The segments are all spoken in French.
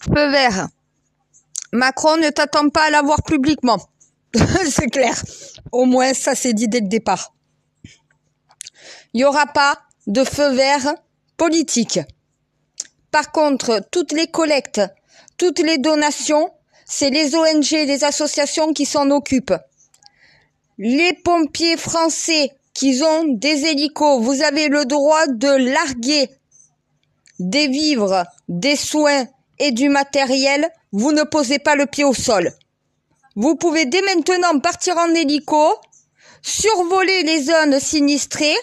Feu vert. Macron ne t'attend pas à l'avoir publiquement. C'est clair. Au moins, ça c'est dit dès le départ. Il n'y aura pas de feu vert politique. Par contre, toutes les collectes, toutes les donations, c'est les ONG, les associations qui s'en occupent. Les pompiers français qui ont des hélicos, vous avez le droit de larguer des vivres, des soins et du matériel. Vous ne posez pas le pied au sol. Vous pouvez dès maintenant partir en hélico, survoler les zones sinistrées,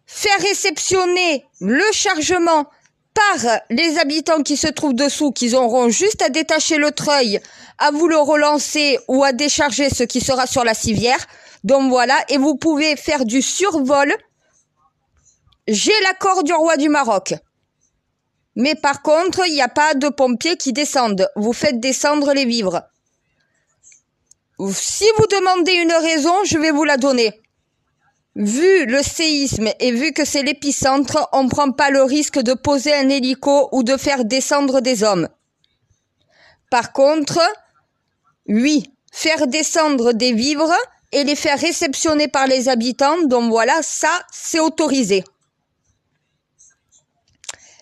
faire réceptionner le chargement par les habitants qui se trouvent dessous, qu'ils auront juste à détacher le treuil, à vous le relancer ou à décharger ce qui sera sur la civière. Donc voilà, et vous pouvez faire du survol. J'ai l'accord du roi du Maroc. Mais par contre, il n'y a pas de pompiers qui descendent. Vous faites descendre les vivres. Si vous demandez une raison, je vais vous la donner. Vu le séisme et vu que c'est l'épicentre, on ne prend pas le risque de poser un hélico ou de faire descendre des hommes. Par contre, oui, faire descendre des vivres et les faire réceptionner par les habitants, donc voilà, ça, c'est autorisé.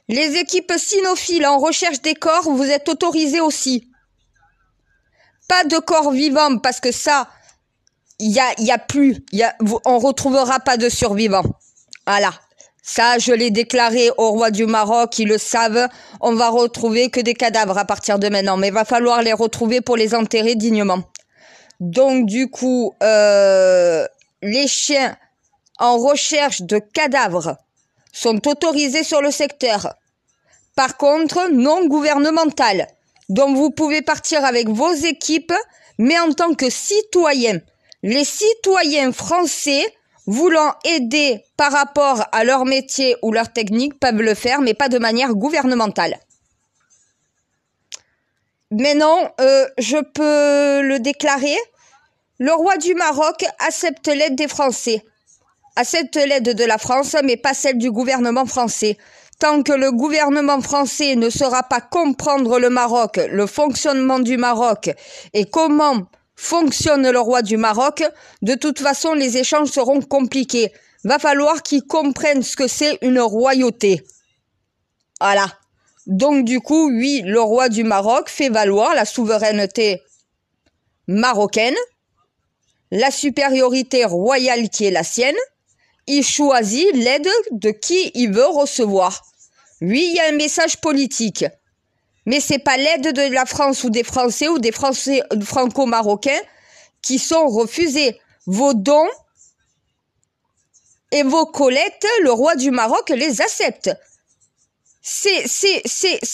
Les équipes cynophiles en recherche des corps, vous êtes autorisés aussi. Pas de corps vivants parce que ça, on retrouvera pas de survivants. Voilà. Ça, je l'ai déclaré au roi du Maroc, ils le savent. On va retrouver que des cadavres à partir de maintenant. Mais il va falloir les retrouver pour les enterrer dignement. Donc, du coup, les chiens en recherche de cadavres sont autorisés sur le secteur. Par contre, non gouvernemental. Donc, vous pouvez partir avec vos équipes, mais en tant que citoyens. Les citoyens français voulant aider par rapport à leur métier ou leur technique peuvent le faire, mais pas de manière gouvernementale. Mais non, je peux le déclarer. Le roi du Maroc accepte l'aide des Français. Accepte l'aide de la France, mais pas celle du gouvernement français. Tant que le gouvernement français ne saura pas comprendre le Maroc, le fonctionnement du Maroc et comment fonctionne le roi du Maroc, de toute façon, les échanges seront compliqués. Va falloir qu'ils comprennent ce que c'est une royauté. Voilà. Donc, du coup, oui, le roi du Maroc fait valoir la souveraineté marocaine, la supériorité royale qui est la sienne. Il choisit l'aide de qui il veut recevoir. Oui, il y a un message politique. Mais c'est pas l'aide de la France ou des Français franco-marocains qui sont refusés. Vos dons et vos collectes, le roi du Maroc les accepte. C'est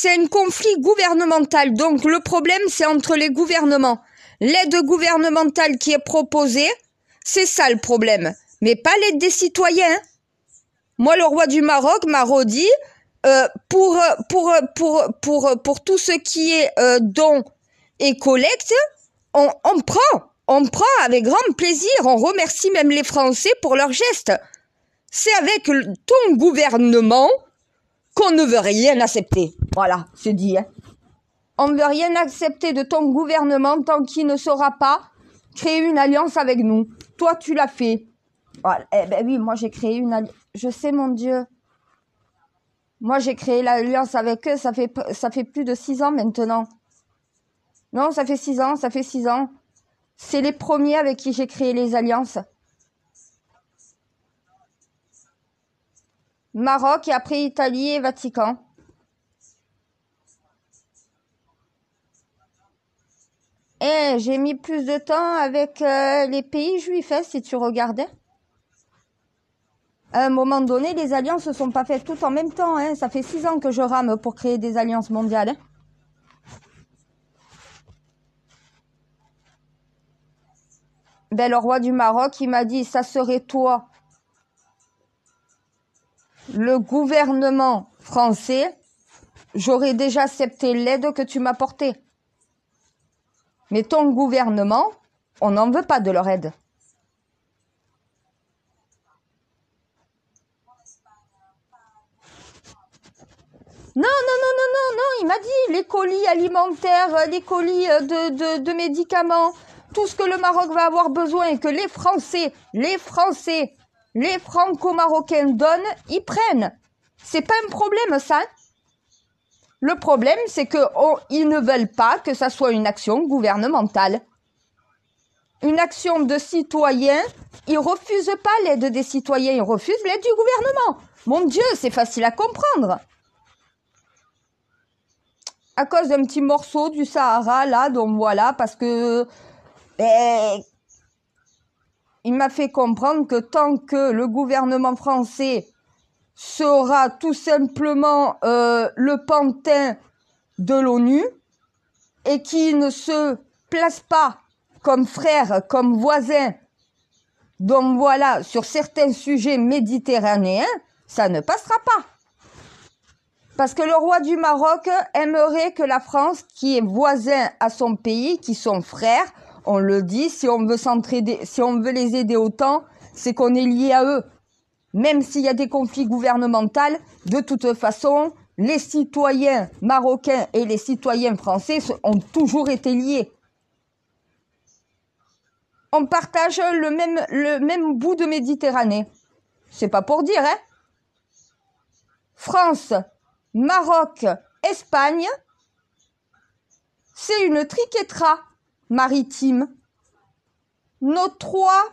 un conflit gouvernemental. Donc le problème, c'est entre les gouvernements. L'aide gouvernementale qui est proposée, c'est ça le problème. Mais pas l'aide des citoyens. Moi, le roi du Maroc m'a redit, pour tout ce qui est dons et collecte, on prend avec grand plaisir. On remercie même les Français pour leurs gestes. C'est avec ton gouvernement qu'on ne veut rien accepter. Voilà, c'est dit. Hein. On ne veut rien accepter de ton gouvernement tant qu'il ne saura pas créer une alliance avec nous. Toi, tu l'as fait. Voilà. Eh ben oui, moi j'ai créé une alliance. Je sais, mon Dieu. Moi j'ai créé l'alliance avec eux, ça fait plus de 6 ans maintenant. Non, ça fait 6 ans, ça fait 6 ans. C'est les premiers avec qui j'ai créé les alliances. Maroc et après Italie et Vatican. Eh, j'ai mis plus de temps avec les pays juifs, hein, si tu regardais. À un moment donné, les alliances ne sont pas faites toutes en même temps. Hein. Ça fait 6 ans que je rame pour créer des alliances mondiales. Hein. Ben, le roi du Maroc, il m'a dit, ça serait toi, le gouvernement français, j'aurais déjà accepté l'aide que tu m'apportais. Mais ton gouvernement, on n'en veut pas de leur aide. Non, non, non, non, non, non, il m'a dit les colis alimentaires, les colis de médicaments, tout ce que le Maroc va avoir besoin et que les Français, les Franco-Marocains donnent, ils prennent. C'est pas un problème, ça. Le problème, c'est qu'ils ne veulent pas que ça soit une action gouvernementale. Une action de citoyens, ils refusent pas l'aide des citoyens, ils refusent l'aide du gouvernement. Mon Dieu, c'est facile à comprendre. À cause d'un petit morceau du Sahara, là, donc voilà, parce que il m'a fait comprendre que tant que le gouvernement français sera tout simplement le pantin de l'ONU et qui ne se place pas comme frère, comme voisin, donc voilà, sur certains sujets méditerranéens, ça ne passera pas. Parce que le roi du Maroc aimerait que la France, qui est voisin à son pays, qui sont frères, on le dit, si on veut s'entraider, si on veut les aider autant, c'est qu'on est lié à eux. Même s'il y a des conflits gouvernementaux, de toute façon, les citoyens marocains et les citoyens français ont toujours été liés. On partage le même bout de Méditerranée. C'est pas pour dire, hein. France, Maroc, Espagne, c'est une triquetra maritime. Nos trois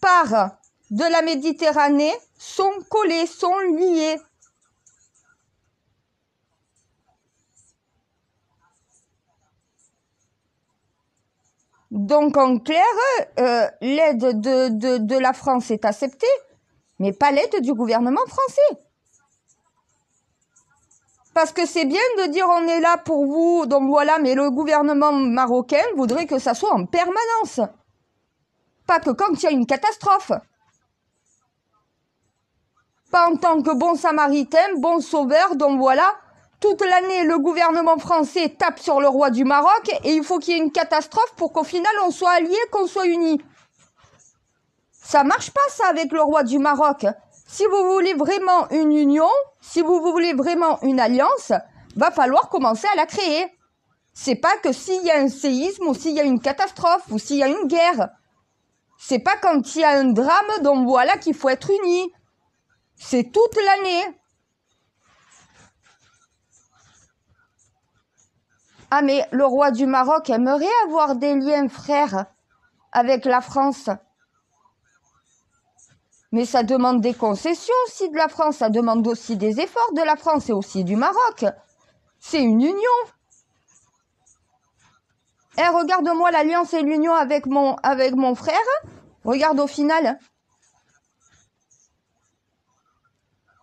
parts de la Méditerranée sont collées, sont liées. Donc en clair, l'aide de la France est acceptée, mais pas l'aide du gouvernement français. Parce que c'est bien de dire on est là pour vous, donc voilà, mais le gouvernement marocain voudrait que ça soit en permanence. Pas que quand il y a une catastrophe. Pas en tant que bon samaritain, bon sauveur, donc voilà, toute l'année le gouvernement français tape sur le roi du Maroc et il faut qu'il y ait une catastrophe pour qu'au final on soit alliés, qu'on soit unis. Ça marche pas ça avec le roi du Maroc. Si vous voulez vraiment une union, si vous voulez vraiment une alliance, va falloir commencer à la créer. C'est pas que s'il y a un séisme ou s'il y a une catastrophe ou s'il y a une guerre. C'est pas quand il y a un drame, donc voilà qu'il faut être unis. C'est toute l'année. Ah mais le roi du Maroc aimerait avoir des liens frères avec la France. Mais ça demande des concessions aussi de la France, ça demande aussi des efforts de la France et aussi du Maroc. C'est une union. Eh, regarde-moi l'alliance et l'union avec mon frère. Regarde au final.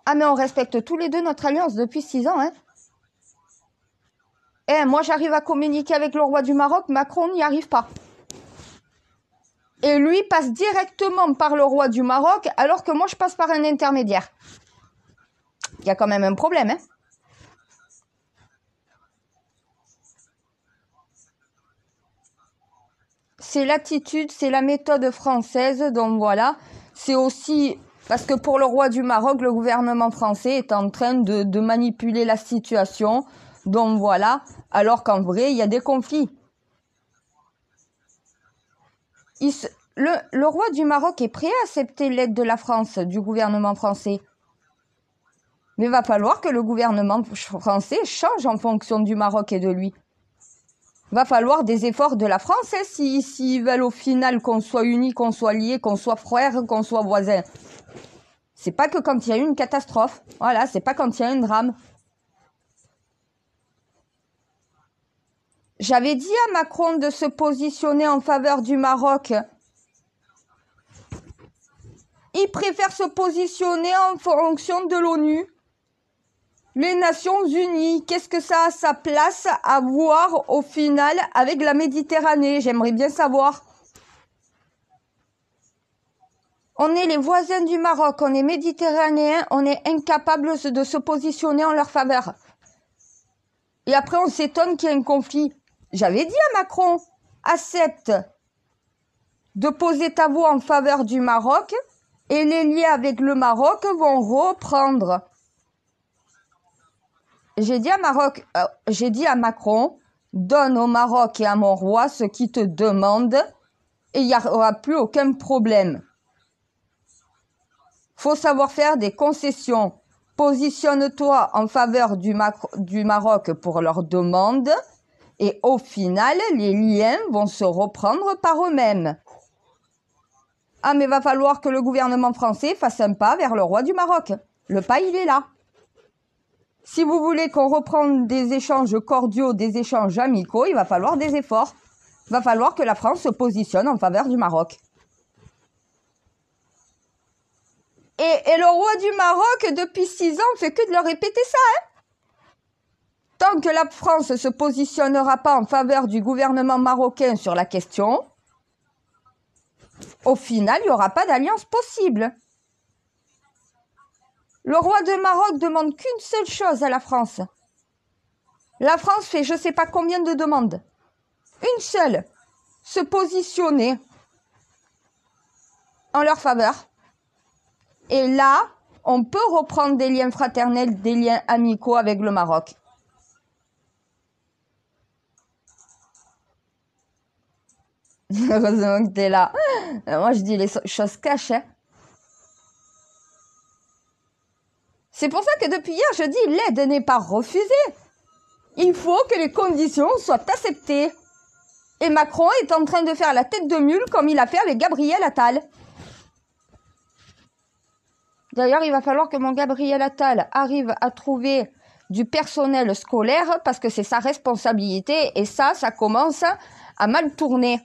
Ah mais on respecte tous les deux notre alliance depuis 6 ans. Hein. Eh, moi j'arrive à communiquer avec le roi du Maroc, Macron n'y arrive pas. Et lui passe directement par le roi du Maroc, alors que moi je passe par un intermédiaire. Il y a quand même un problème, hein. C'est l'attitude, c'est la méthode française, donc voilà. C'est aussi parce que pour le roi du Maroc, le gouvernement français est en train de manipuler la situation, donc voilà. Alors qu'en vrai, il y a des conflits. Le roi du Maroc est prêt à accepter l'aide de la France, du gouvernement français. Mais il va falloir que le gouvernement français change en fonction du Maroc et de lui. Va falloir des efforts de la France hein, s'ils veulent au final qu'on soit unis, qu'on soit liés, qu'on soit frères, qu'on soit voisins. C'est pas que quand il y a une catastrophe. Voilà, c'est pas quand il y a un drame. J'avais dit à Macron de se positionner en faveur du Maroc. Il préfère se positionner en fonction de l'ONU. Les Nations Unies, qu'est-ce que ça a sa place à voir au final avec la Méditerranée? J'aimerais bien savoir. On est les voisins du Maroc, on est méditerranéens, on est incapables de se positionner en leur faveur. Et après, on s'étonne qu'il y ait un conflit. J'avais dit à Macron, accepte de poser ta voix en faveur du Maroc et les liens avec le Maroc vont reprendre. j'ai dit à Macron, donne au Maroc et à mon roi ce qu'ils te demandent et il n'y aura plus aucun problème. Faut savoir faire des concessions. Positionne-toi en faveur du Maroc pour leurs demandes et au final, les liens vont se reprendre par eux-mêmes. Ah, mais va falloir que le gouvernement français fasse un pas vers le roi du Maroc. Le pas, il est là. Si vous voulez qu'on reprenne des échanges cordiaux, des échanges amicaux, il va falloir des efforts. Il va falloir que la France se positionne en faveur du Maroc. Et le roi du Maroc, depuis 6 ans, fait que de leur répéter ça. Hein. Tant que la France ne se positionnera pas en faveur du gouvernement marocain sur la question, au final, il n'y aura pas d'alliance possible. Le roi de Maroc demande qu'une seule chose à la France. La France fait je ne sais pas combien de demandes. Une seule. Se positionner en leur faveur. Et là, on peut reprendre des liens fraternels, des liens amicaux avec le Maroc. Heureusement que tu es là. Moi, je dis les choses cachées. C'est pour ça que depuis hier, je dis l'aide n'est pas refusée. Il faut que les conditions soient acceptées. Et Macron est en train de faire la tête de mule comme il a fait avec Gabriel Attal. D'ailleurs, il va falloir que mon Gabriel Attal arrive à trouver du personnel scolaire parce que c'est sa responsabilité et ça commence à mal tourner.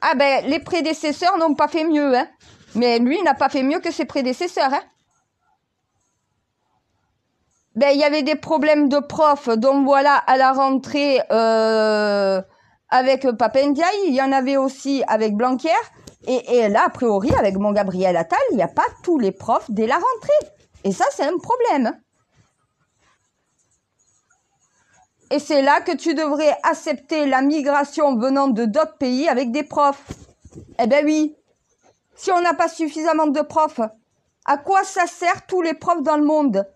Ah ben, les prédécesseurs n'ont pas fait mieux, hein. Mais lui n'a pas fait mieux que ses prédécesseurs, hein. Ben, il y avait des problèmes de profs, donc voilà, à la rentrée avec Pap Ndiaye, il y en avait aussi avec Blanquer. Et là, a priori, avec mon Gabriel Attal, il n'y a pas tous les profs dès la rentrée. Et ça, c'est un problème. Et c'est là que tu devrais accepter la migration venant de d'autres pays avec des profs. Eh ben oui. Si on n'a pas suffisamment de profs, à quoi ça sert tous les profs dans le monde?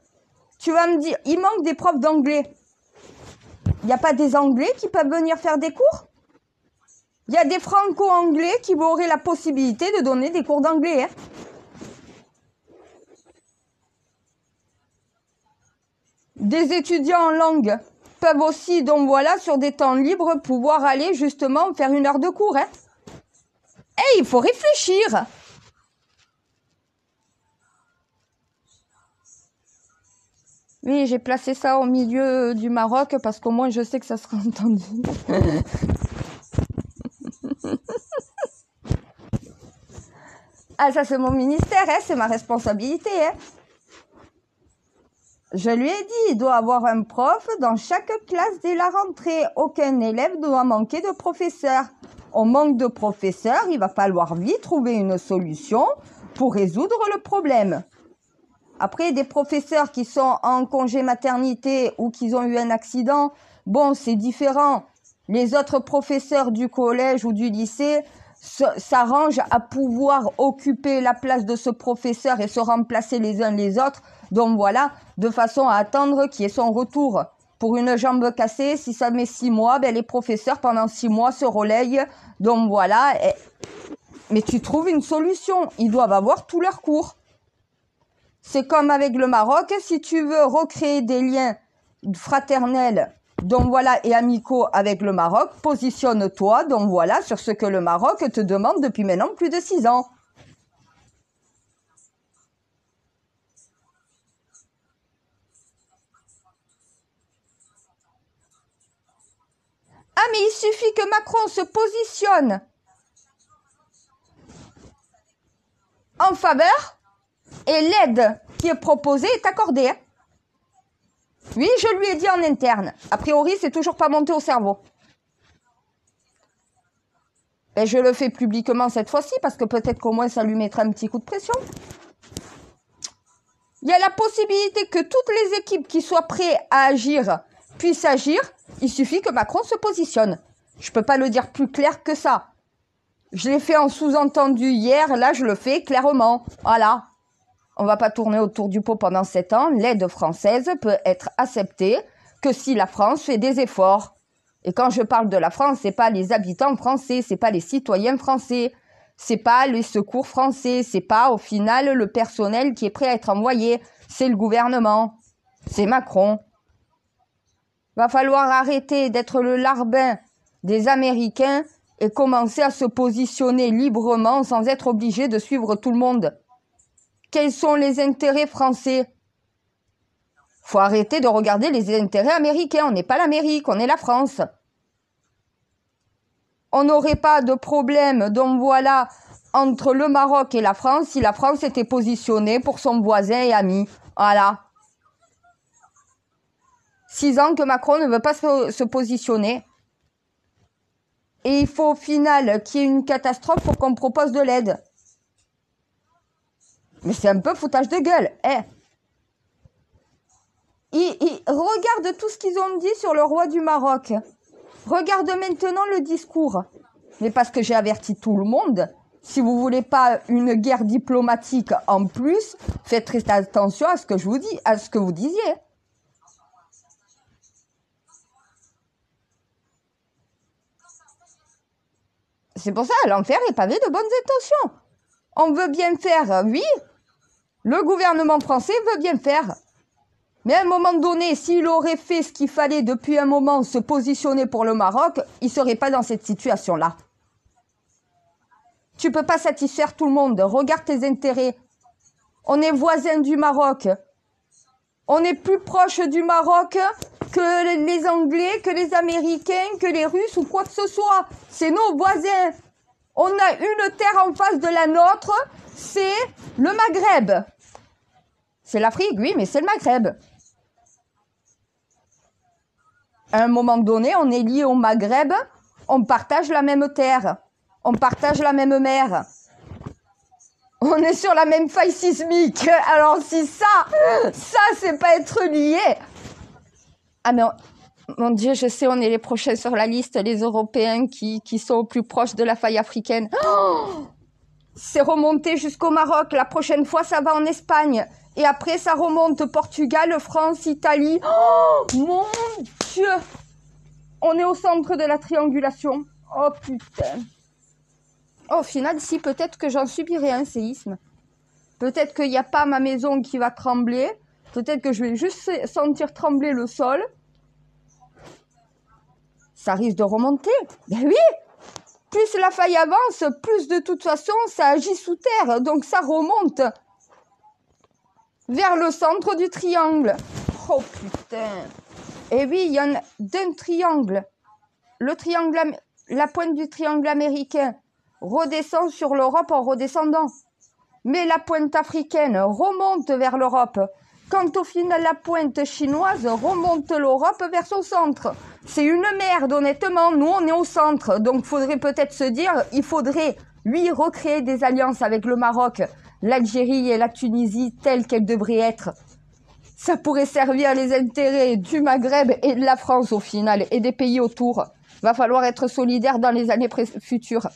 Tu vas me dire, il manque des profs d'anglais. Il n'y a pas des Anglais qui peuvent venir faire des cours? Il y a des Franco-Anglais qui auraient la possibilité de donner des cours d'anglais. Hein. Des étudiants en langue peuvent aussi, donc voilà, sur des temps libres, pouvoir aller justement faire 1 heure de cours. Hein. Et il faut réfléchir. Oui, j'ai placé ça au milieu du Maroc parce qu'au moins je sais que ça sera entendu. Ah, ça c'est mon ministère, hein, c'est ma responsabilité. Hein. Je lui ai dit, il doit avoir un prof dans chaque classe dès la rentrée. Aucun élève ne doit manquer de professeur. On manque de professeurs, il va falloir vite trouver une solution pour résoudre le problème. Après, des professeurs qui sont en congé maternité ou qui ont eu un accident, bon, c'est différent. Les autres professeurs du collège ou du lycée s'arrangent à pouvoir occuper la place de ce professeur et se remplacer les uns les autres. Donc voilà, de façon à attendre qu'il y ait son retour. Pour une jambe cassée, si ça met 6 mois, ben les professeurs pendant 6 mois se relayent. Donc voilà, mais tu trouves une solution. Ils doivent avoir tous leurs cours. C'est comme avec le Maroc, si tu veux recréer des liens fraternels, donc voilà, et amicaux avec le Maroc, positionne-toi, donc voilà, sur ce que le Maroc te demande depuis maintenant plus de 6 ans. Ah, mais il suffit que Macron se positionne en faveur et l'aide qui est proposée est accordée. Hein. Oui, je lui ai dit en interne. A priori, c'est toujours pas monté au cerveau. Et je le fais publiquement cette fois-ci parce que peut-être qu'au moins ça lui mettra un petit coup de pression. Il y a la possibilité que toutes les équipes qui soient prêtes à agir puissent agir. Il suffit que Macron se positionne. Je peux pas le dire plus clair que ça. Je l'ai fait en sous-entendu hier, là je le fais clairement. Voilà. On ne va pas tourner autour du pot pendant 7 ans. L'aide française peut être acceptée que si la France fait des efforts. Et quand je parle de la France, c'est pas les habitants français, c'est pas les citoyens français, c'est pas les secours français, c'est pas au final le personnel qui est prêt à être envoyé, c'est le gouvernement, c'est Macron. Va falloir arrêter d'être le larbin des Américains et commencer à se positionner librement sans être obligé de suivre tout le monde. Quels sont les intérêts français? Faut arrêter de regarder les intérêts américains. On n'est pas l'Amérique, on est la France. On n'aurait pas de problème, donc voilà, entre le Maroc et la France si la France était positionnée pour son voisin et ami. Voilà. 6 ans que Macron ne veut pas se positionner. Et il faut au final qu'il y ait une catastrophe pour qu'on propose de l'aide. Mais c'est un peu foutage de gueule. Regarde tout ce qu'ils ont dit sur le roi du Maroc. Regarde maintenant le discours. Mais parce que j'ai averti tout le monde, si vous voulez pas une guerre diplomatique en plus, faites très attention à ce que je vous dis, à ce que vous disiez. C'est pour ça, l'enfer est pavé de bonnes intentions. On veut bien faire, oui. Le gouvernement français veut bien faire. Mais à un moment donné, s'il aurait fait ce qu'il fallait depuis un moment, se positionner pour le Maroc, il ne serait pas dans cette situation-là. Tu ne peux pas satisfaire tout le monde. Regarde tes intérêts. On est voisins du Maroc. On est plus proche du Maroc que les Anglais, que les Américains, que les Russes ou quoi que ce soit. C'est nos voisins. On a une terre en face de la nôtre, c'est le Maghreb. C'est l'Afrique, oui, mais c'est le Maghreb. À un moment donné, on est lié au Maghreb, on partage la même terre, on partage la même mer. On est sur la même faille sismique. Alors si ça c'est pas être lié. Ah mais mon Dieu, je sais, on est les prochains sur la liste, les Européens qui sont au plus proches de la faille africaine. Oh, c'est remonté jusqu'au Maroc. La prochaine fois, ça va en Espagne. Et après, ça remonte Portugal, France, Italie. Oh, mon Dieu. On est au centre de la triangulation. Oh putain. Au final, si, peut-être que j'en subirai un séisme. Peut-être qu'il n'y a pas ma maison qui va trembler. Peut-être que je vais juste sentir trembler le sol. Ça risque de remonter. Ben oui. Plus la faille avance, plus de toute façon, ça agit sous terre. Donc ça remonte vers le centre du triangle. Oh putain. Et oui, il y en a d'un triangle. Le triangle, la pointe du triangle américain redescend sur l'Europe en redescendant. Mais la pointe africaine remonte vers l'Europe. Quand au final la pointe chinoise remonte l'Europe vers son centre. C'est une merde, honnêtement. Nous, on est au centre. Donc, il faudrait peut-être se dire, il faudrait, lui, recréer des alliances avec le Maroc, l'Algérie et la Tunisie telles qu'elles devraient être. Ça pourrait servir les intérêts du Maghreb et de la France, au final, et des pays autour. Va falloir être solidaire dans les années futures.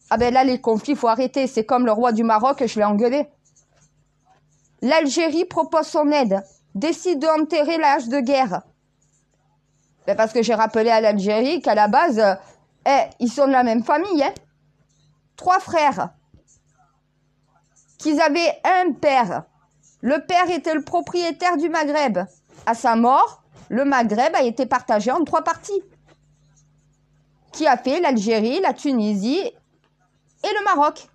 Ah ben là, les conflits, il faut arrêter. C'est comme le roi du Maroc, je l'ai engueulé. L'Algérie propose son aide, décide d'enterrer la hache de guerre. Ben parce que j'ai rappelé à l'Algérie qu'à la base, ils sont de la même famille. 3 frères. Qu'ils avaient un père. Le père était le propriétaire du Maghreb. À sa mort, le Maghreb a été partagé en 3 parties. Qui a fait l'Algérie, la Tunisie et le Maroc.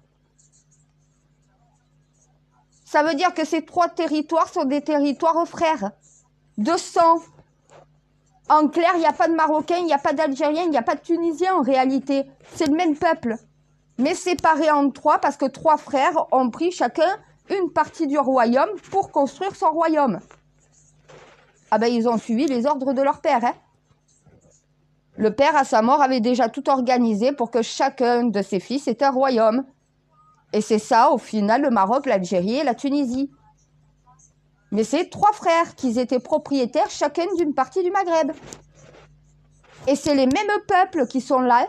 Ça veut dire que ces 3 territoires sont des territoires frères. De sang. En clair, il n'y a pas de Marocains, il n'y a pas d'Algériens, il n'y a pas de Tunisiens en réalité. C'est le même peuple. Mais séparés en 3 parce que 3 frères ont pris chacun une partie du royaume pour construire son royaume. Ah ben ils ont suivi les ordres de leur père. Le père, à sa mort, avait déjà tout organisé pour que chacun de ses fils ait un royaume. Et c'est ça, au final, le Maroc, l'Algérie et la Tunisie. Mais c'est 3 frères qui étaient propriétaires chacun d'une partie du Maghreb. Et c'est les mêmes peuples qui sont là.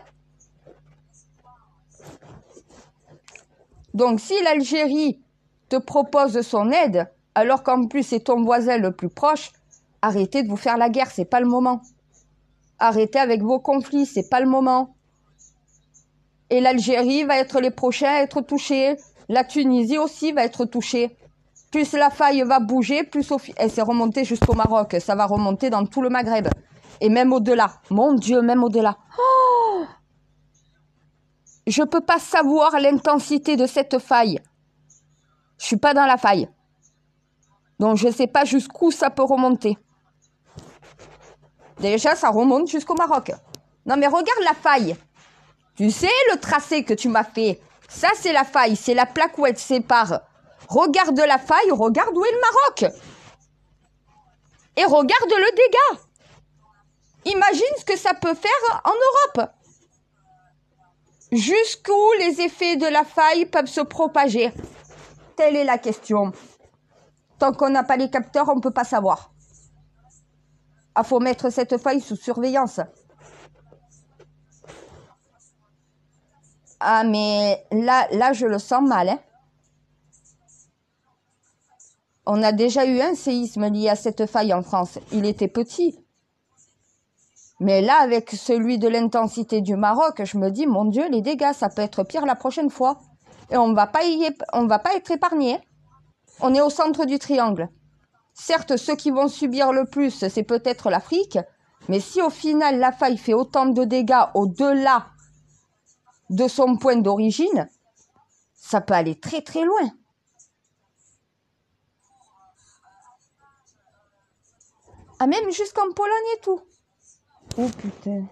Donc si l'Algérie te propose son aide, alors qu'en plus c'est ton voisin le plus proche, arrêtez de vous faire la guerre, c'est pas le moment. Arrêtez avec vos conflits, c'est pas le moment. Et l'Algérie va être les prochains à être touchés. La Tunisie aussi va être touchée. Plus la faille va bouger, plus elle s'est remontée jusqu'au Maroc. Ça va remonter dans tout le Maghreb. Et même au-delà. Mon Dieu, même au-delà. Oh, je peux pas savoir l'intensité de cette faille. Je suis pas dans la faille. Donc je sais pas jusqu'où ça peut remonter. Déjà, ça remonte jusqu'au Maroc. Non mais regarde la faille. Tu sais le tracé que tu m'as fait. Ça c'est la faille, c'est la plaque où elle sépare. Regarde la faille, regarde où est le Maroc. Et regarde le dégât. Imagine ce que ça peut faire en Europe. Jusqu'où les effets de la faille peuvent se propager. Telle est la question. Tant qu'on n'a pas les capteurs, on ne peut pas savoir. Il faut mettre cette faille sous surveillance. Ah, mais là, je le sens mal. Hein. On a déjà eu un séisme lié à cette faille en France. Il était petit. Mais là, avec celui de l'intensité du Maroc, je me dis, mon Dieu, les dégâts, ça peut être pire la prochaine fois. Et on va pas être épargné. On est au centre du triangle. Certes, ceux qui vont subir le plus, c'est peut-être l'Afrique. Mais si au final, la faille fait autant de dégâts au-delà de son point d'origine, ça peut aller très très loin. Ah, même jusqu'en Pologne et tout. Oh putain.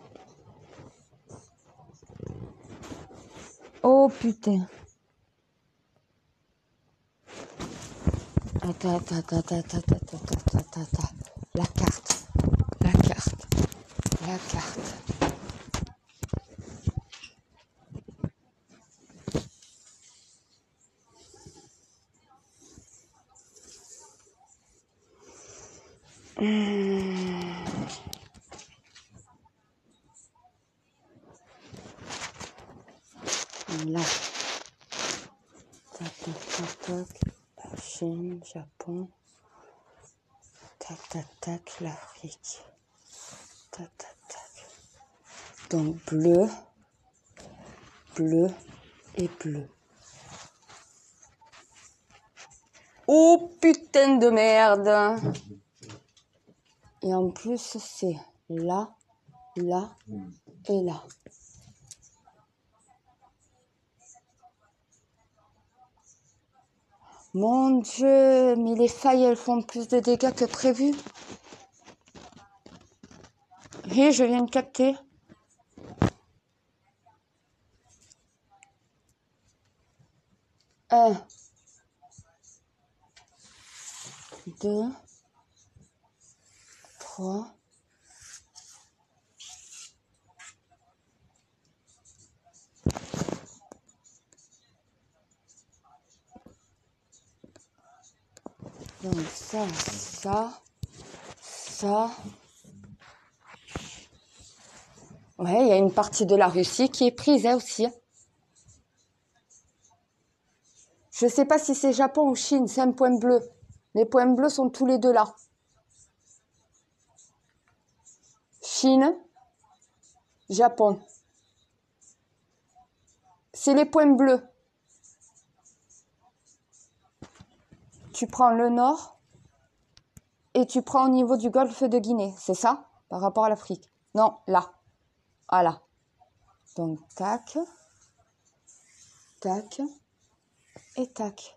Oh putain. Attends. La carte. Là. Tac. La Chine, Japon. Tac, l'Afrique. Tac. Donc bleu et bleu. Oh putain de merde! Et en plus, c'est là et là. Mon Dieu, mais les failles, elles font plus de dégâts que prévu. Et je viens de capter. Un. 2. 3. Donc ça. Ouais, il y a une partie de la Russie qui est prise aussi. Je sais pas si c'est Japon ou Chine, c'est un point bleu. Les points bleus sont tous les deux là. Chine, Japon. C'est les points bleus. Tu prends le nord et tu prends au niveau du golfe de Guinée, c'est ça? Par rapport à l'Afrique. Non, là. Voilà. Donc, tac et tac.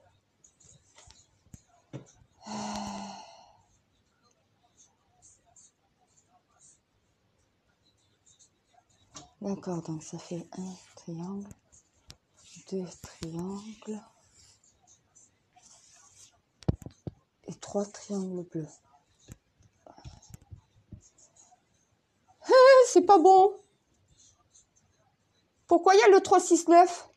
D'accord, donc ça fait un triangle, 2 triangles et 3 triangles bleus. C'est pas bon. Pourquoi il y a le 369?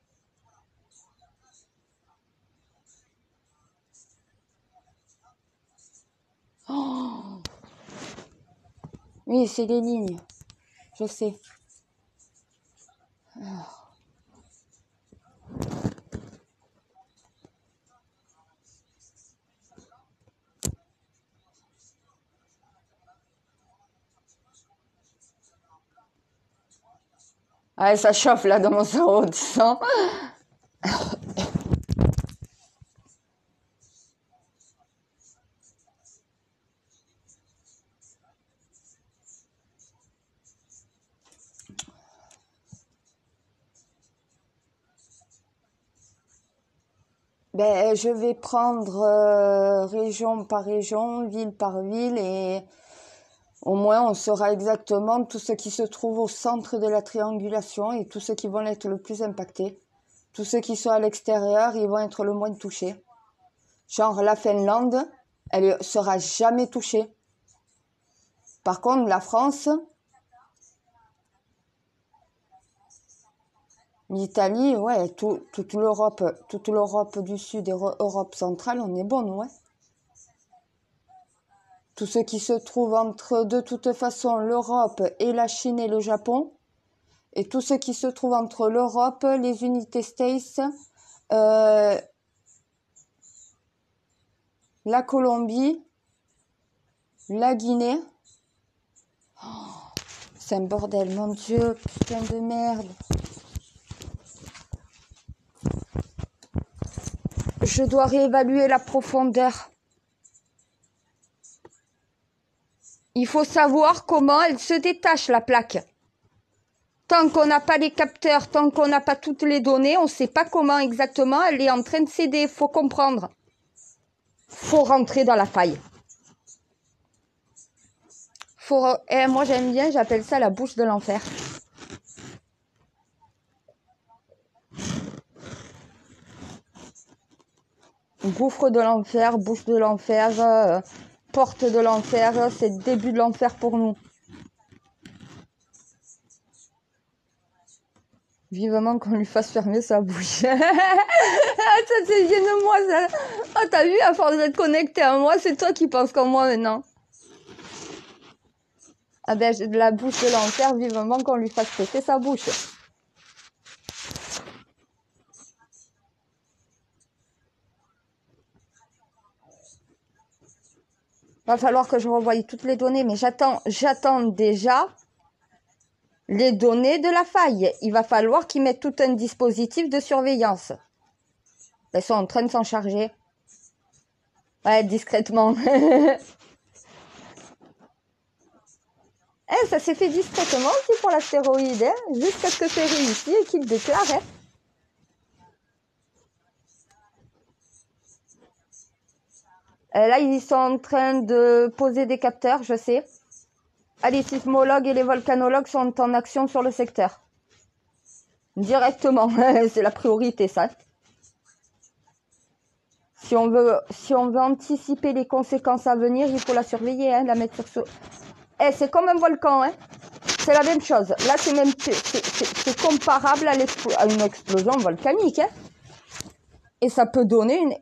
Oh. Oui, c'est les lignes. Je sais. Alors. Ah, ça chauffe là dans mon cerveau, tu sens. Ben, je vais prendre région par région, ville par ville, et au moins on saura exactement tout ce qui se trouve au centre de la triangulation et tous ceux qui vont être le plus impactés. Tous ceux qui sont à l'extérieur, ils vont être le moins touchés. Genre la Finlande, elle sera jamais touchée. Par contre, la France, l'Italie, ouais, toute l'Europe du Sud et Europe centrale, on est bon, ouais. Tout ce qui se trouve entre, de toute façon, l'Europe et la Chine et le Japon, et tout ce qui se trouve entre l'Europe, les United States, la Colombie, la Guinée. Oh, c'est un bordel, mon Dieu, putain de merde. Je dois réévaluer la profondeur. Il faut savoir comment elle se détache, la plaque. Tant qu'on n'a pas les capteurs, tant qu'on n'a pas toutes les données, on ne sait pas comment exactement elle est en train de céder. Faut comprendre. Faut rentrer dans la faille. Moi j'aime bien, j'appelle ça la bouche de l'enfer. Gouffre de l'enfer, bouche de l'enfer, porte de l'enfer, c'est le début de l'enfer pour nous. Vivement qu'on lui fasse fermer sa bouche. Ah, ça c'est bien de moi ça. Ah, t'as vu, à force d'être connecté à moi, c'est toi qui penses comme moi maintenant. Ah ben, j'ai de la bouche de l'enfer, vivement qu'on lui fasse péter sa bouche. Va falloir que je revoie toutes les données, mais j'attends déjà les données de la faille. Il va falloir qu'ils mettent tout un dispositif de surveillance. Elles sont en train de s'en charger. Ouais, discrètement. Ça s'est fait discrètement aussi pour l'astéroïde, hein, jusqu'à ce que c'est réussi et qu'il déclare. Hein. Là, ils sont en train de poser des capteurs, je sais. Ah, les sismologues et les volcanologues sont en action sur le secteur. Directement, c'est la priorité, ça. Si on veut anticiper les conséquences à venir, il faut la surveiller, hein, la mettre sur... c'est comme un volcan, hein. C'est la même chose. Là, c'est comparable à une explosion volcanique, hein. Et ça peut donner une...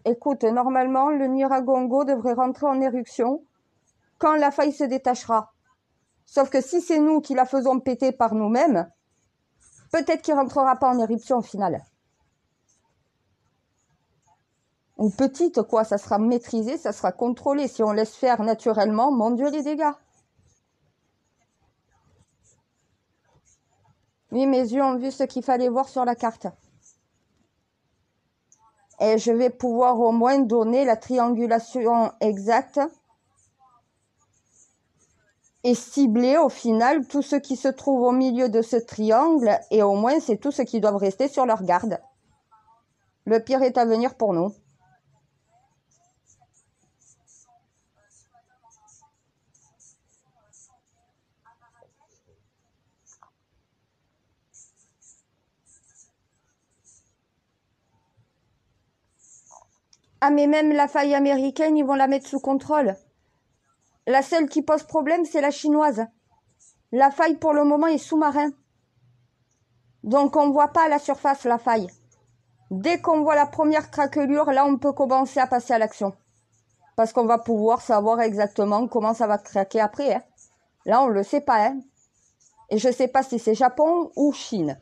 Écoute, normalement, le Nyiragongo devrait rentrer en éruption quand la faille se détachera. Sauf que si c'est nous qui la faisons péter par nous-mêmes, peut-être qu'il rentrera pas en éruption au final. Ou petite, quoi, ça sera maîtrisé, ça sera contrôlé. Si on laisse faire naturellement, mon Dieu, les dégâts. Oui, mes yeux ont vu ce qu'il fallait voir sur la carte. Et je vais pouvoir au moins donner la triangulation exacte et cibler au final tout ce qui se trouve au milieu de ce triangle. Et au moins, c'est tout ce qui doivent rester sur leur garde. Le pire est à venir pour nous. Ah, mais même la faille américaine, ils vont la mettre sous contrôle. La seule qui pose problème, c'est la chinoise. La faille, pour le moment, est sous-marin. Donc, on ne voit pas à la surface la faille. Dès qu'on voit la première craquelure, là, on peut commencer à passer à l'action. Parce qu'on va pouvoir savoir exactement comment ça va craquer après. Hein. Là, on ne le sait pas. Hein. Et je ne sais pas si c'est Japon ou Chine.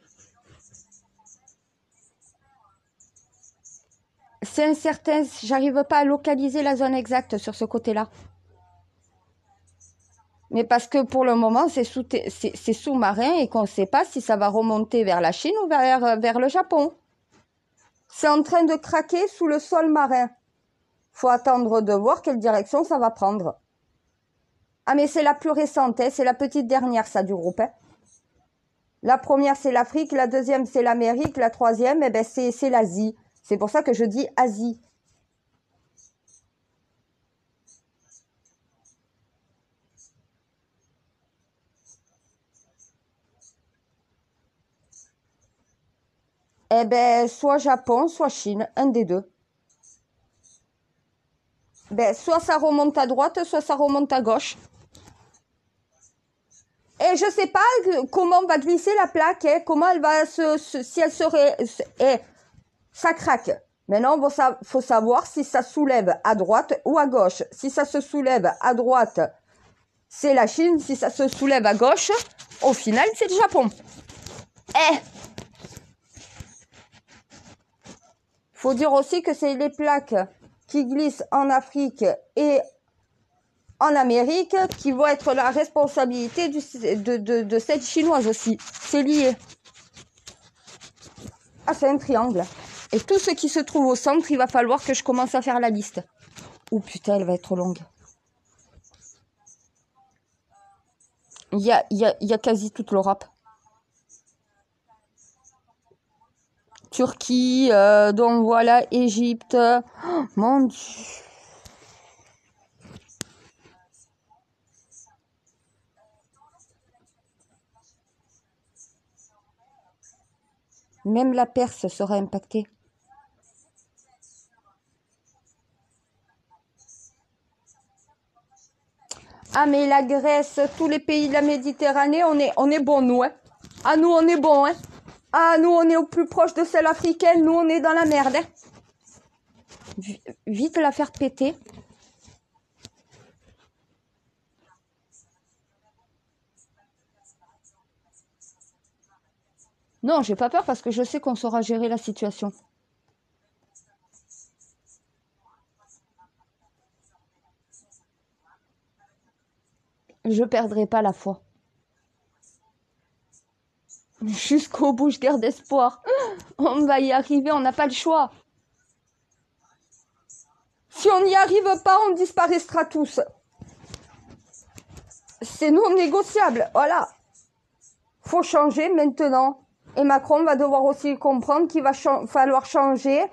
C'est incertain, j'arrive pas à localiser la zone exacte sur ce côté-là. Mais parce que pour le moment, c'est sous-marin et qu'on ne sait pas si ça va remonter vers la Chine ou vers le Japon. C'est en train de craquer sous le sol marin. Faut attendre de voir quelle direction ça va prendre. Ah, mais c'est la plus récente, hein, c'est la petite dernière, ça, du groupe. Hein. La première, c'est l'Afrique, la deuxième, c'est l'Amérique, la troisième, eh ben, c'est l'Asie. C'est pour ça que je dis Asie. Eh ben, soit Japon, soit Chine, un des deux. Ben, soit ça remonte à droite, soit ça remonte à gauche. Et je sais pas comment va glisser la plaque, hein, comment elle va si elle serait, ça craque. Maintenant, faut savoir si ça soulève à droite ou à gauche. Si ça se soulève à droite, c'est la Chine. Si ça se soulève à gauche, au final, c'est le Japon. Faut dire aussi que c'est les plaques qui glissent en Afrique et en Amérique qui vont être la responsabilité de cette chinoise aussi. C'est lié. Ah, c'est un triangle. Et tout ce qui se trouve au centre, il va falloir que je commence à faire la liste. Oh putain, elle va être longue. Il y a quasi toute l'Europe. Turquie, donc voilà, Égypte. Oh, mon Dieu. Même la Perse sera impactée. Ah, mais la Grèce, tous les pays de la Méditerranée, on est bons, nous. Hein. Ah, nous, on est bons. Hein. Ah, nous, on est au plus proche de celle africaine. Nous, on est dans la merde. Hein. Vite la faire péter. Non, j'ai pas peur parce que je sais qu'on saura gérer la situation. Je perdrai pas la foi. Jusqu'au bout, je garde espoir. On va y arriver, on n'a pas le choix. Si on n'y arrive pas, on disparaîtra tous. C'est non négociable, voilà. Faut changer maintenant. Et Macron va devoir aussi comprendre qu'il va falloir changer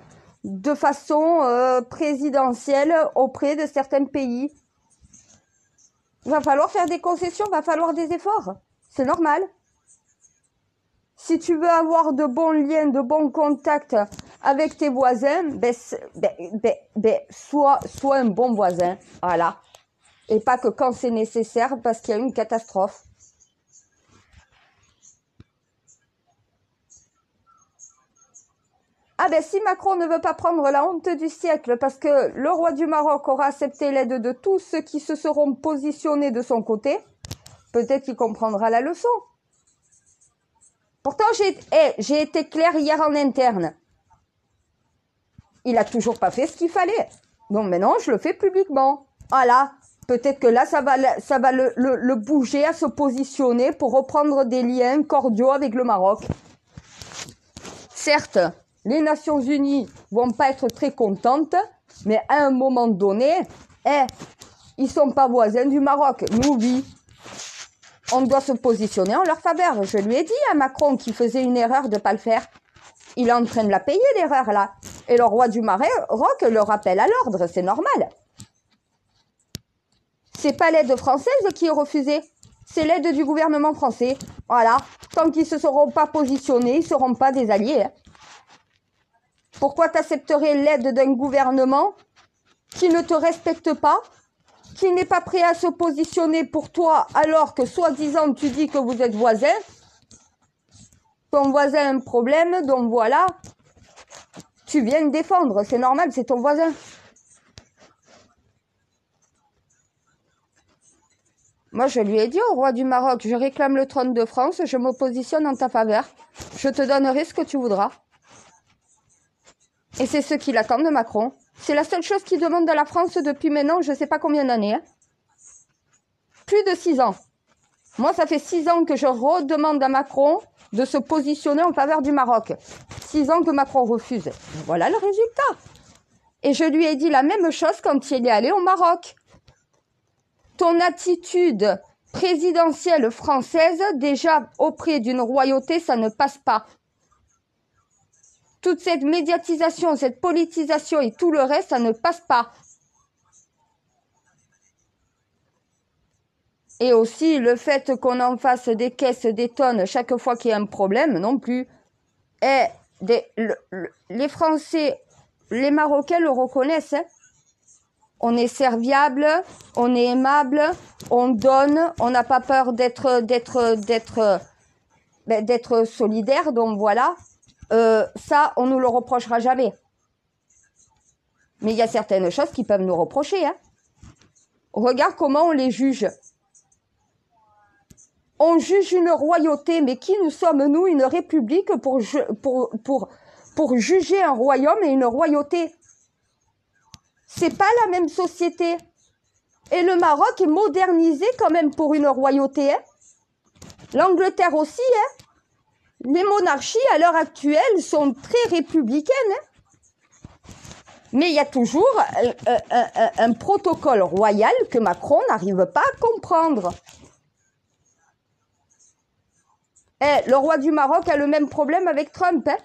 de façon présidentielle auprès de certains pays. Il va falloir faire des concessions, il va falloir des efforts. C'est normal. Si tu veux avoir de bons liens, de bons contacts avec tes voisins, sois un bon voisin. Voilà. Et pas que quand c'est nécessaire parce qu'il y a une catastrophe. Ah ben si Macron ne veut pas prendre la honte du siècle parce que le roi du Maroc aura accepté l'aide de tous ceux qui se seront positionnés de son côté, peut-être qu'il comprendra la leçon. Pourtant, j'ai été claire hier en interne. Il a toujours pas fait ce qu'il fallait. Donc maintenant, je le fais publiquement. Voilà. Peut-être que là, ça va le bouger à se positionner pour reprendre des liens cordiaux avec le Maroc. Certes, les Nations Unies vont pas être très contentes, mais à un moment donné, ils sont pas voisins du Maroc. Nous, oui. On doit se positionner en leur faveur. Je lui ai dit à Macron qu'il faisait une erreur de pas le faire. Il est en train de la payer, l'erreur, là. Et le roi du Maroc le rappelle à l'ordre, c'est normal. C'est pas l'aide française qui est refusée. C'est l'aide du gouvernement français. Voilà. Tant qu'ils se seront pas positionnés, ils seront pas des alliés. Hein. Pourquoi t'accepterais l'aide d'un gouvernement qui ne te respecte pas, qui n'est pas prêt à se positionner pour toi alors que soi-disant tu dis que vous êtes voisins? Ton voisin a un problème, donc voilà. Tu viens le défendre, c'est normal, c'est ton voisin. Moi, je lui ai dit au roi du Maroc, je réclame le trône de France, je me positionne en ta faveur. Je te donnerai ce que tu voudras. Et c'est ce qu'il attend de Macron. C'est la seule chose qu'il demande à la France depuis maintenant, je ne sais pas combien d'années. Hein. Plus de 6 ans. Moi, ça fait 6 ans que je redemande à Macron de se positionner en faveur du Maroc. 6 ans que Macron refuse. Voilà le résultat. Et je lui ai dit la même chose quand il est allé au Maroc. Ton attitude présidentielle française, déjà auprès d'une royauté, ça ne passe pas. Toute cette médiatisation, cette politisation et tout le reste, ça ne passe pas. Et aussi le fait qu'on en fasse des caisses, des tonnes chaque fois qu'il y a un problème, non plus. Et les Français, les Marocains le reconnaissent. Hein. On est serviable, on est aimable, on donne, on n'a pas peur d'être solidaire. Donc voilà, ça, on nous le reprochera jamais. Mais il y a certaines choses qui peuvent nous reprocher. Hein. Regarde comment on les juge. On juge une royauté, mais qui nous sommes, nous, une république pour juger un royaume et une royauté? C'est pas la même société. Et le Maroc est modernisé quand même pour une royauté. Hein. L'Angleterre aussi. Hein. Les monarchies, à l'heure actuelle, sont très républicaines. Hein. Mais il y a toujours un protocole royal que Macron n'arrive pas à comprendre. Eh, le roi du Maroc a le même problème avec Trump. Hein.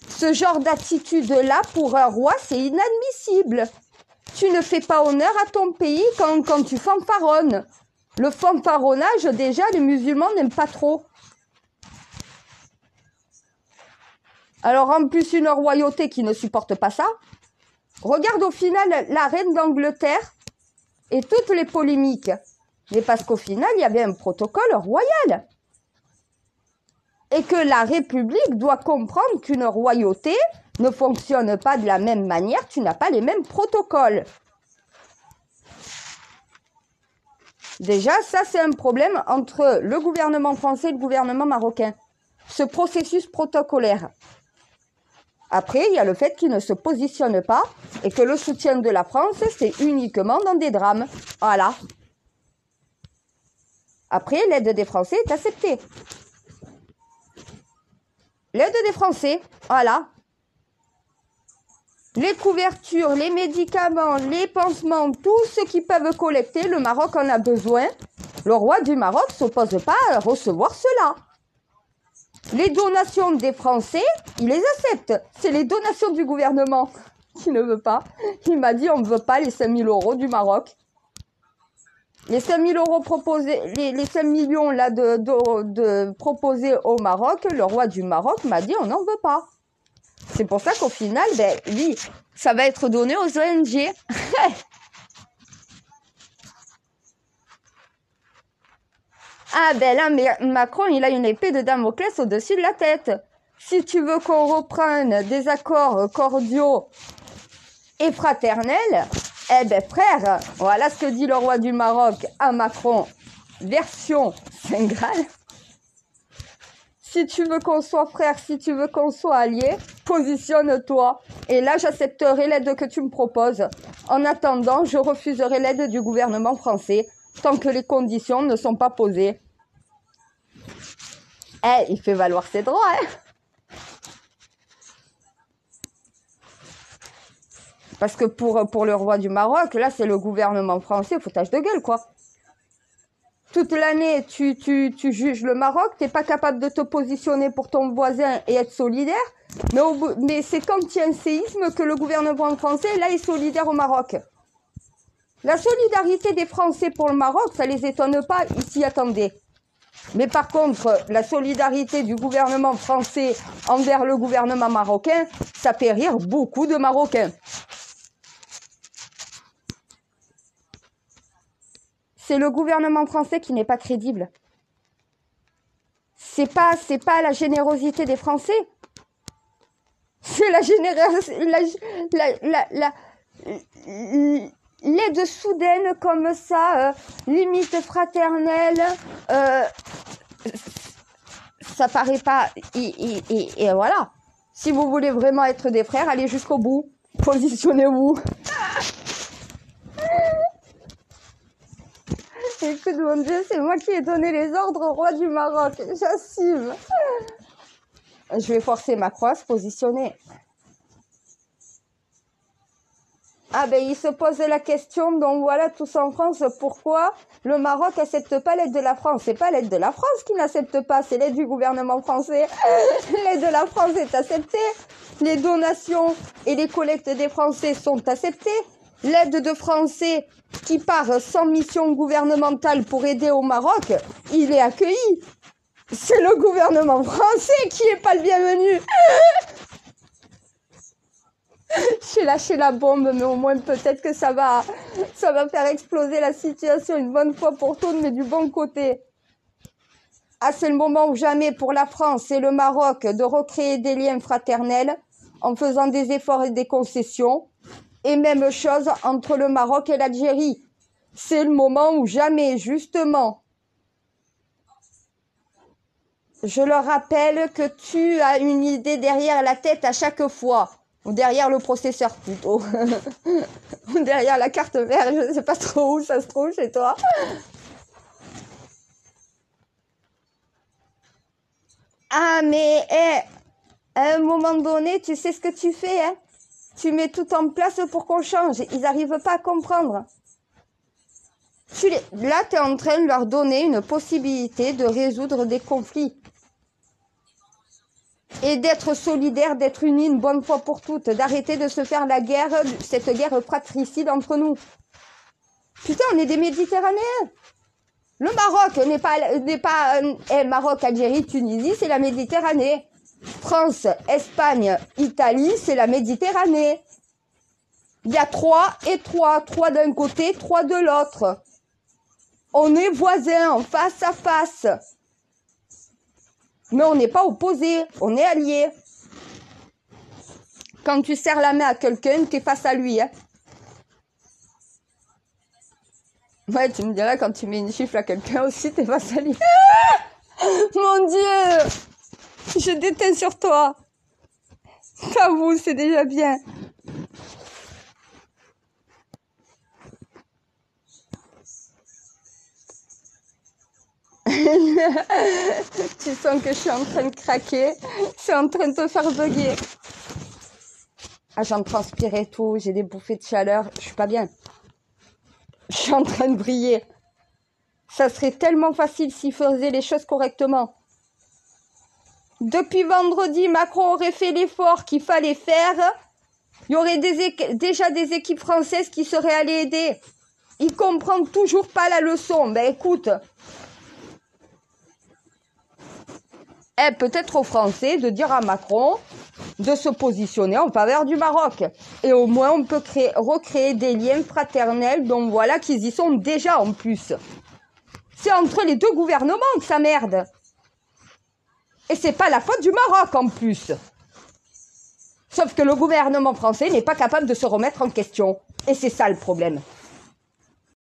Ce genre d'attitude-là, pour un roi, c'est inadmissible. Tu ne fais pas honneur à ton pays quand tu fanfaronnes. Le fanfaronnage, déjà, les musulmans n'aiment pas trop. Alors, en plus, une royauté qui ne supporte pas ça. Regarde au final la reine d'Angleterre et toutes les polémiques. Mais parce qu'au final, il y avait un protocole royal. Et que la République doit comprendre qu'une royauté ne fonctionne pas de la même manière, tu n'as pas les mêmes protocoles. Déjà, ça c'est un problème entre le gouvernement français et le gouvernement marocain. Ce processus protocolaire. Après, il y a le fait qu'ils ne se positionnent pas et que le soutien de la France, c'est uniquement dans des drames. Voilà. Après, l'aide des Français est acceptée. L'aide des Français, voilà. Les couvertures, les médicaments, les pansements, tout ce qu'ils peuvent collecter, le Maroc en a besoin. Le roi du Maroc ne s'oppose pas à recevoir cela. Les donations des Français, il les accepte. C'est les donations du gouvernement qui ne veut pas. Il m'a dit on ne veut pas les 5 000 € du Maroc. Les 5 000 € proposés, les 5 millions là de proposés au Maroc, le roi du Maroc m'a dit on n'en veut pas. C'est pour ça qu'au final, ben, lui, ça va être donné aux ONG. Ah ben là, Macron, il a une épée de Damoclès au-dessus de la tête. Si tu veux qu'on reprenne des accords cordiaux et fraternels, eh ben frère, voilà ce que dit le roi du Maroc à Macron, version Saint Graal. Si tu veux qu'on soit frère, si tu veux qu'on soit alliés, positionne-toi. Et là, j'accepterai l'aide que tu me proposes. En attendant, je refuserai l'aide du gouvernement français tant que les conditions ne sont pas posées. Eh, il fait valoir ses droits, hein. Parce que pour le roi du Maroc, là, c'est le gouvernement français, foutage de gueule, quoi. Toute l'année, tu juges le Maroc, t'es pas capable de te positionner pour ton voisin et être solidaire. Mais c'est quand il y a un séisme que le gouvernement français, là, est solidaire au Maroc. La solidarité des Français pour le Maroc, ça les étonne pas, ils s'y attendaient. Mais par contre, la solidarité du gouvernement français envers le gouvernement marocain, ça fait rire beaucoup de Marocains. C'est le gouvernement français qui n'est pas crédible. C'est pas la générosité des Français. C'est la générosité, l'aide soudaine comme ça, limite fraternelle, ça paraît pas. Et voilà. Si vous voulez vraiment être des frères, allez jusqu'au bout. Positionnez-vous. Écoute, mon Dieu, c'est moi qui ai donné les ordres au roi du Maroc. J'assume. Je vais forcer Macron à se positionner. Ah ben, il se pose la question, donc voilà, tous en France, pourquoi le Maroc n'accepte pas l'aide de la France? C'est pas l'aide de la France qui n'accepte pas, c'est l'aide du gouvernement français. L'aide de la France est acceptée. Les donations et les collectes des Français sont acceptées. L'aide de Français qui part sans mission gouvernementale pour aider au Maroc, il est accueilli. C'est le gouvernement français qui est pas le bienvenu. J'ai lâché la bombe, mais au moins peut-être que ça va faire exploser la situation une bonne fois pour toutes, mais du bon côté. Ah, c'est le moment ou jamais pour la France et le Maroc de recréer des liens fraternels en faisant des efforts et des concessions. Et même chose entre le Maroc et l'Algérie. C'est le moment ou jamais, justement. Je leur rappelle que tu as une idée derrière la tête à chaque fois. Ou derrière le processeur plutôt. Ou derrière la carte mère, je ne sais pas trop où ça se trouve chez toi. Ah mais à un moment donné, tu sais ce que tu fais, hein? Tu mets tout en place pour qu'on change. Ils n'arrivent pas à comprendre. Là, tu es en train de leur donner une possibilité de résoudre des conflits. Et d'être solidaire, d'être unis une bonne fois pour toutes, d'arrêter de se faire la guerre, cette guerre fratricide entre nous. Putain, on est des Méditerranéens. Le Maroc n'est pas Maroc, Algérie, Tunisie, c'est la Méditerranée. France, Espagne, Italie, c'est la Méditerranée. Il y a 3 et 3 d'un côté, 3 de l'autre. On est voisins, face à face. Mais on n'est pas opposés, on est alliés. Quand tu serres la main à quelqu'un, tu es face à lui. Hein. Ouais, tu me dirais, quand tu mets une gifle à quelqu'un aussi, tu es face à lui. Mon Dieu, je déteins sur toi. T'avoue, c'est déjà bien. Tu sens que je suis en train de craquer. C'est en train de te faire bugger. Ah, j'en transpire et tout. J'ai des bouffées de chaleur. Je suis pas bien. Je suis en train de briller. Ça serait tellement facile s'il faisait les choses correctement. Depuis vendredi, Macron aurait fait l'effort qu'il fallait faire. Il y aurait déjà des équipes françaises qui seraient allées aider. Il comprend toujours pas la leçon. Ben écoute... peut-être aux Français de dire à Macron de se positionner en faveur du Maroc. Et au moins, on peut recréer des liens fraternels, donc voilà qu'ils y sont déjà en plus. C'est entre les deux gouvernements que ça merde. Et c'est pas la faute du Maroc en plus. Sauf que le gouvernement français n'est pas capable de se remettre en question. Et c'est ça le problème.